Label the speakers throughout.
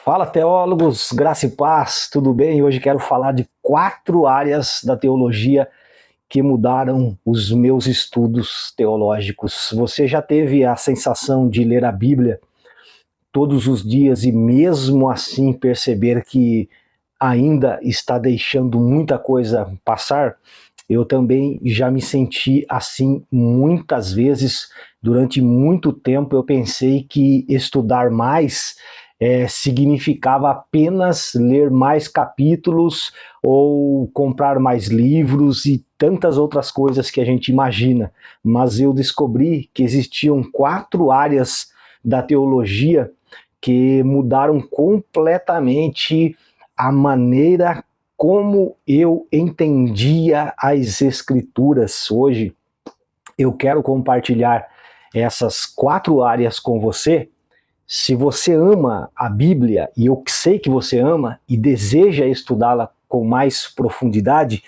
Speaker 1: Fala, teólogos, graça e paz, tudo bem? Hoje quero falar de 4 áreas da teologia que mudaram os meus estudos teológicos. Você já teve a sensação de ler a Bíblia todos os dias e mesmo assim perceber que ainda está deixando muita coisa passar? Eu também já me senti assim muitas vezes. Durante muito tempo eu pensei que estudar mais significava apenas ler mais capítulos ou comprar mais livros e tantas outras coisas que a gente imagina. Mas eu descobri que existiam 4 áreas da teologia que mudaram completamente a maneira como eu entendia as Escrituras. Hoje eu quero compartilhar essas 4 áreas com você. Se você ama a Bíblia, e eu sei que você ama e deseja estudá-la com mais profundidade,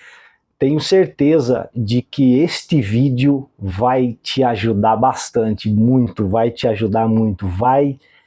Speaker 1: tenho certeza de que este vídeo vai te ajudar bastante, muito, vai te ajudar muito.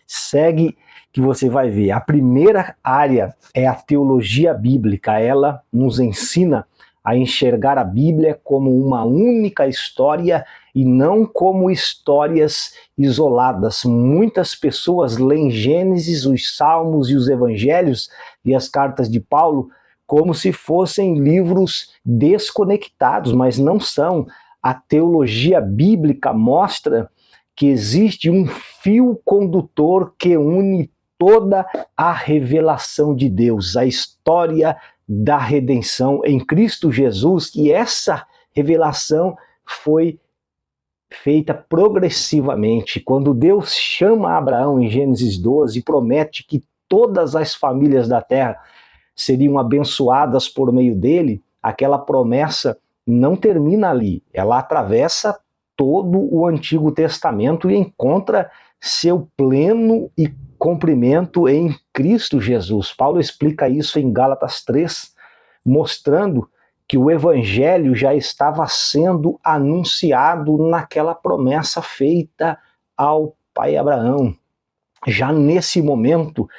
Speaker 1: Segue que você vai ver. A primeira área é a teologia bíblica. Ela nos ensina a enxergar a Bíblia como uma única história e não como histórias isoladas. Muitas pessoas leem Gênesis, os Salmos e os Evangelhos e as cartas de Paulo como se fossem livros desconectados, mas não são. A teologia bíblica mostra que existe um fio condutor que une toda a revelação de Deus, a história da redenção em Cristo Jesus, e essa revelação foi feita progressivamente. Quando Deus chama Abraão em Gênesis 12 e promete que todas as famílias da terra seriam abençoadas por meio dele, aquela promessa não termina ali. Ela atravessa todo o Antigo Testamento e encontra seu pleno e cumprimento em Cristo Jesus. Paulo explica isso em Gálatas 3, mostrando que o Evangelho já estava sendo anunciado naquela promessa feita ao pai Abraão. Já nesse momento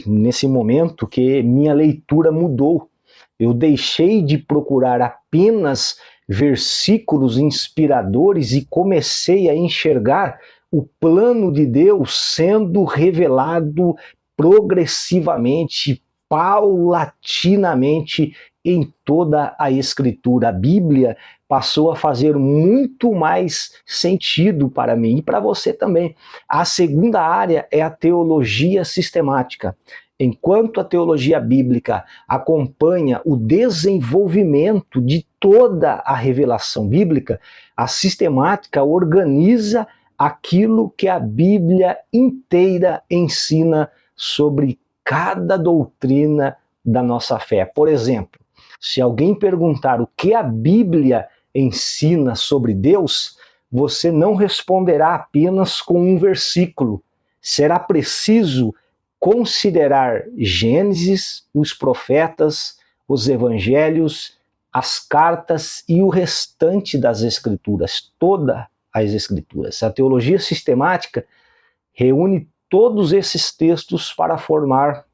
Speaker 1: nesse momento que minha leitura mudou. Eu deixei de procurar apenas versículos inspiradores e comecei a enxergar o plano de Deus sendo revelado progressivamente, paulatinamente em toda a Escritura. A Bíblia passou a fazer muito mais sentido para mim e para você também. A segunda área é a teologia sistemática. Enquanto a teologia bíblica acompanha o desenvolvimento de toda a revelação bíblica, a sistemática organiza aquilo que a Bíblia inteira ensina sobre cada doutrina da nossa fé. Por exemplo, se alguém perguntar o que a Bíblia ensina sobre Deus, você não responderá apenas com um versículo. Será preciso considerar Gênesis, os profetas, os evangelhos, as cartas e o restante das Escrituras, todas as Escrituras. A teologia sistemática reúne todos esses textos para formar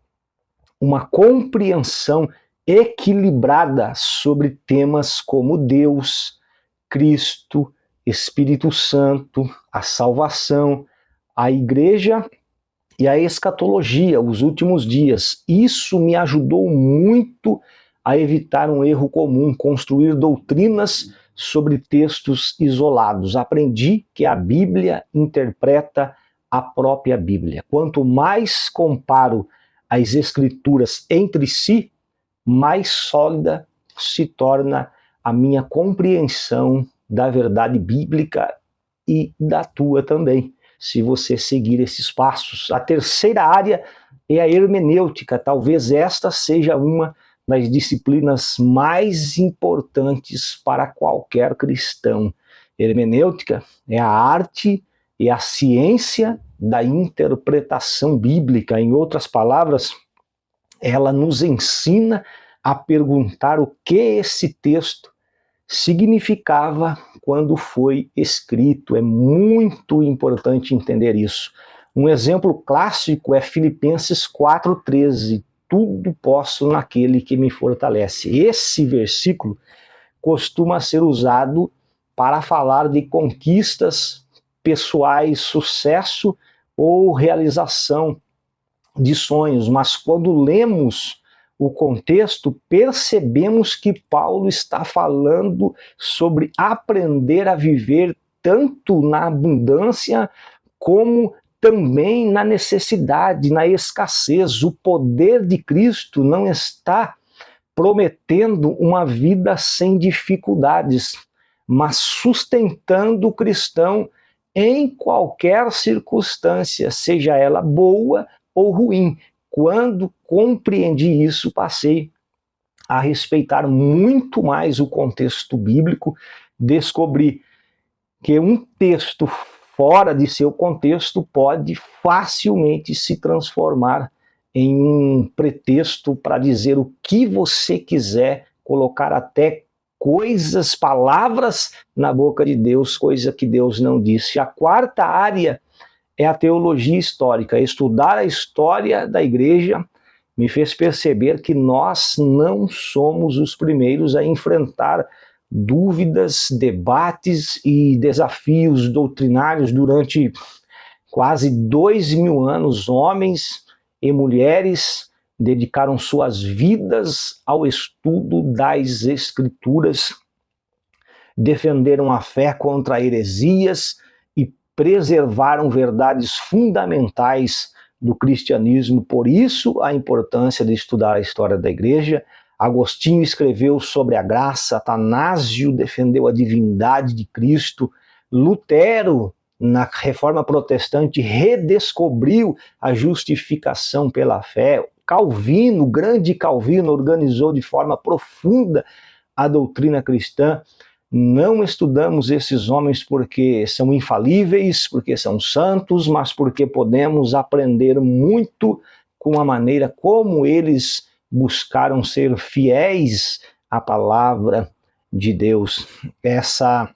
Speaker 1: uma compreensão equilibrada sobre temas como Deus, Cristo, Espírito Santo, a salvação, a igreja e a escatologia, os últimos dias. Isso me ajudou muito a evitar um erro comum, construir doutrinas sobre textos isolados. Aprendi que a Bíblia interpreta a própria Bíblia. Quanto mais comparo as Escrituras entre si, mais sólida se torna a minha compreensão da verdade bíblica e da tua também, se você seguir esses passos. A terceira área é a hermenêutica. Talvez esta seja uma das disciplinas mais importantes para qualquer cristão. Hermenêutica é a arte e a ciência da interpretação bíblica. Em outras palavras, ela nos ensina a perguntar o que esse texto significava quando foi escrito. É muito importante entender isso. Um exemplo clássico é Filipenses 4,13. Tudo posso naquele que me fortalece. Esse versículo costuma ser usado para falar de conquistas pessoais, sucesso ou realização de sonhos, mas quando lemos o contexto, percebemos que Paulo está falando sobre aprender a viver tanto na abundância como também na necessidade, na escassez. O poder de Cristo não está prometendo uma vida sem dificuldades, mas sustentando o cristão em qualquer circunstância, seja ela boa ou ruim. Quando compreendi isso, passei a respeitar muito mais o contexto bíblico, descobri que um texto fora de seu contexto pode facilmente se transformar em um pretexto para dizer o que você quiser, colocar até coisas, palavras na boca de Deus, coisa que Deus não disse. A quarta área é a teologia histórica. Estudar a história da igreja me fez perceber que nós não somos os primeiros a enfrentar dúvidas, debates e desafios doutrinários durante quase 2000 anos. Homens e mulheres dedicaram suas vidas ao estudo das Escrituras, defenderam a fé contra heresias e preservaram verdades fundamentais do cristianismo. Por isso, a importância de estudar a história da igreja. Agostinho escreveu sobre a graça, Atanásio defendeu a divindade de Cristo, Lutero, na Reforma Protestante, redescobriu a justificação pela fé. Calvino, o grande Calvino, organizou de forma profunda a doutrina cristã. Não estudamos esses homens porque são infalíveis, porque são santos, mas porque podemos aprender muito com a maneira como eles buscaram ser fiéis à palavra de Deus. Essa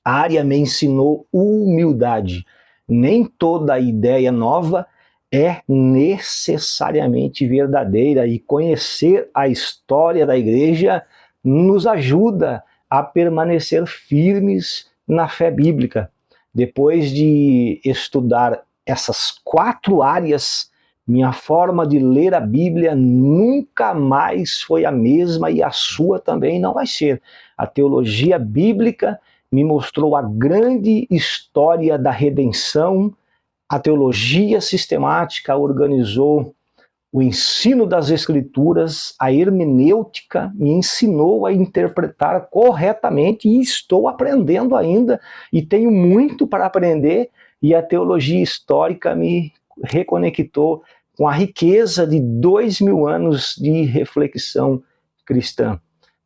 Speaker 1: área me ensinou humildade. Nem toda ideia nova é necessariamente verdadeira, e conhecer a história da igreja nos ajuda a permanecer firmes na fé bíblica. Depois de estudar essas 4 áreas, minha forma de ler a Bíblia nunca mais foi a mesma, e a sua também não vai ser. A teologia bíblica me mostrou a grande história da redenção. A teologia sistemática organizou o ensino das Escrituras. A hermenêutica me ensinou a interpretar corretamente, e estou aprendendo ainda, e tenho muito para aprender. E a teologia histórica me reconectou com a riqueza de 2000 anos de reflexão cristã.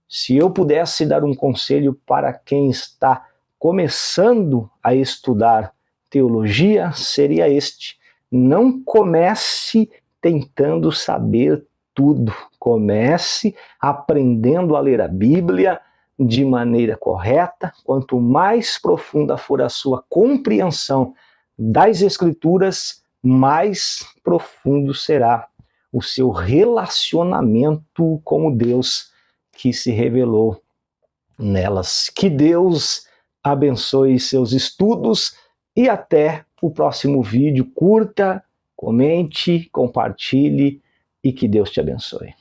Speaker 1: Se eu pudesse dar um conselho para quem está começando a estudar teologia, seria este: não comece tentando saber tudo. Comece aprendendo a ler a Bíblia de maneira correta. Quanto mais profunda for a sua compreensão das Escrituras, mais profundo será o seu relacionamento com o Deus que se revelou nelas. Que Deus abençoe seus estudos, e até o próximo vídeo. Curta, comente, compartilhe, e que Deus te abençoe.